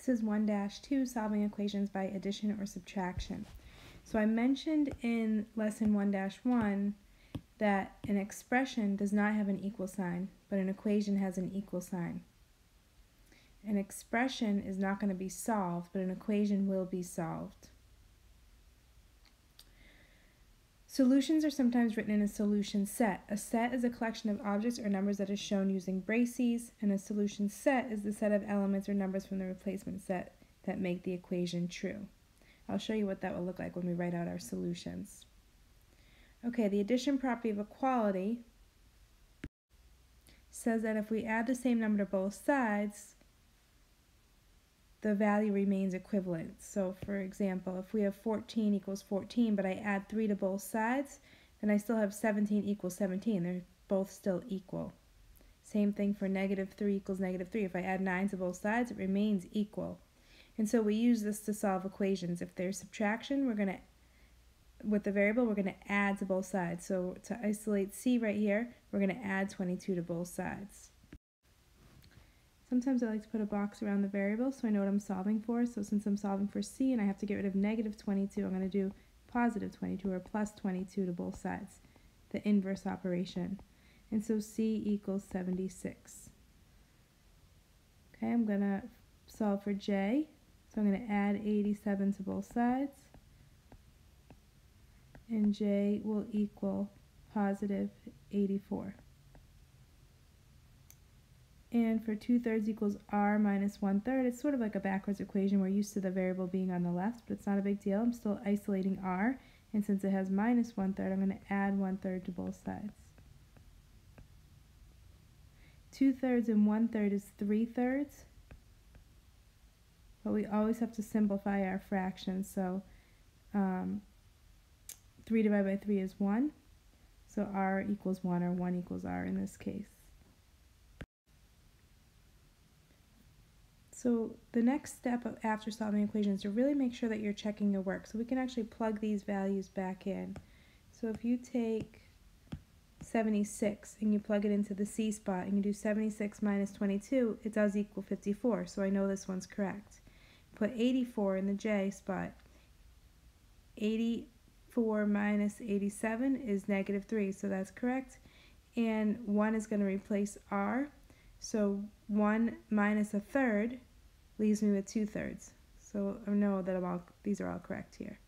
This is 1-2, solving equations by addition or subtraction. So I mentioned in lesson 1-1 that an expression does not have an equal sign, but an equation has an equal sign. An expression is not going to be solved, but an equation will be solved. Solutions are sometimes written in a solution set. A set is a collection of objects or numbers that is shown using braces, and a solution set is the set of elements or numbers from the replacement set that make the equation true. I'll show you what that will look like when we write out our solutions. Okay, the addition property of equality says that if we add the same number to both sides, the value remains equivalent. So for example, if we have 14 equals 14, but I add 3 to both sides, then I still have 17 equals 17. They're both still equal. Same thing for -3 equals -3. If I add 9 to both sides, it remains equal. And so we use this to solve equations. If there's subtraction, with the variable, we're going to add to both sides. So to isolate C right here, we're going to add 22 to both sides. Sometimes I like to put a box around the variable so I know what I'm solving for. So since I'm solving for C and I have to get rid of -22, I'm going to do +22 or +22 to both sides, the inverse operation. And so C equals 76. Okay, I'm going to solve for J. So I'm going to add 87 to both sides. And J will equal +84. And for 2/3 equals R minus 1/3, it's sort of like a backwards equation. We're used to the variable being on the left, but it's not a big deal. I'm still isolating R, and since it has minus 1/3, I'm going to add 1/3 to both sides. 2/3 and 1/3 is 3/3, but we always have to simplify our fractions. So 3 divided by 3 is 1, so R equals 1, or 1 equals R in this case. So the next step after solving equations is to really make sure that you're checking your work. So we can actually plug these values back in. So if you take 76 and you plug it into the C spot and you do 76 minus 22, it does equal 54. So I know this one's correct. Put 84 in the J spot. 84 minus 87 is -3, so that's correct. And 1 is going to replace R. So 1 minus 1/3 leaves me with 2/3. So I know that these are all correct here.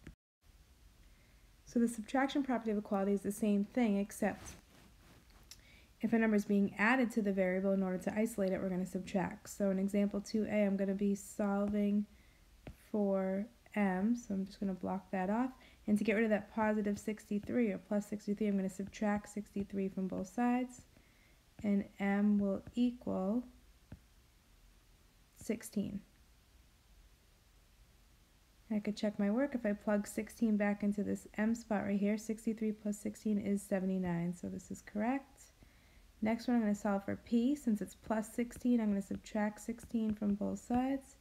So the subtraction property of equality is the same thing, except if a number is being added to the variable, in order to isolate it, we're going to subtract. So in example 2a, I'm going to be solving for m, so I'm just going to block that off. And to get rid of that +63 or +63, I'm going to subtract 63 from both sides. And m will equal 16. I could check my work. If I plug 16 back into this m spot right here, 63 plus 16 is 79, so this is correct. Next one, I'm going to solve for p. Since it's +16, I'm going to subtract 16 from both sides.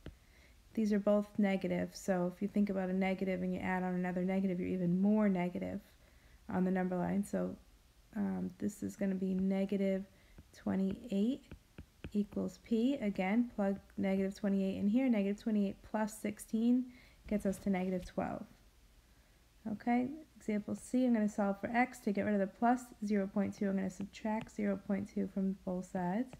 These are both negative, so if you think about a negative and you add on another negative, you're even more negative on the number line. So this is going to be -28 equals p. Again, plug -28 in here. -28 plus 16 gets us to -12. Okay, example C, I'm going to solve for x. To get rid of the plus 0.2, I'm going to subtract 0.2 from both sides.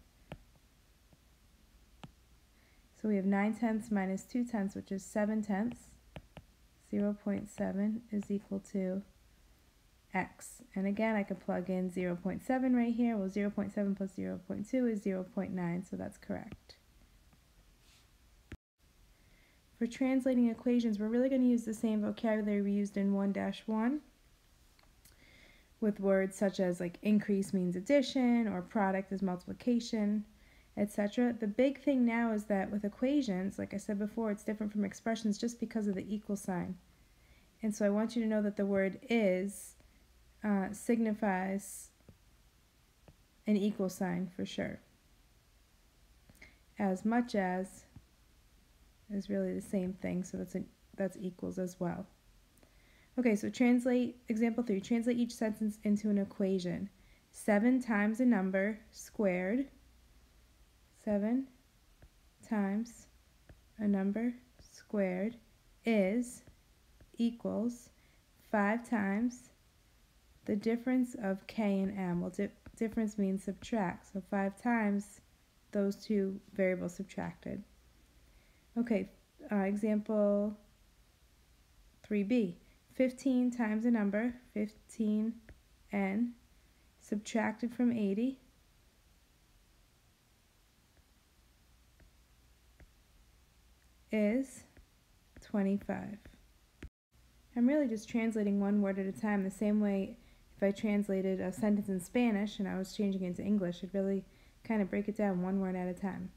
So we have 9/10 minus 2/10, which is 7/10. 0.7 is equal to x. And again, I could plug in 0.7 right here. Well, 0.7 plus 0.2 is 0.9, so that's correct. For translating equations, we're really going to use the same vocabulary we used in 1-1 with words such as like increase means addition or product is multiplication, etc. The big thing now is that with equations, like I said before, it's different from expressions just because of the equal sign. And so I want you to know that the word is signifies an equal sign for sure, as much as is really the same thing, so that's equals as well. Okay, so translate example 3. Translate each sentence into an equation. 7 times a number squared. 7 times a number squared is equals 5 times the difference of k and m. Well, difference means subtract, so 5 times those two variables subtracted. Okay, example 3b. 15 times a number, 15n, subtracted from 80 is 25. I'm really just translating one word at a time, the same way if I translated a sentence in Spanish and I was changing it into English, I'd really kind of break it down one word at a time.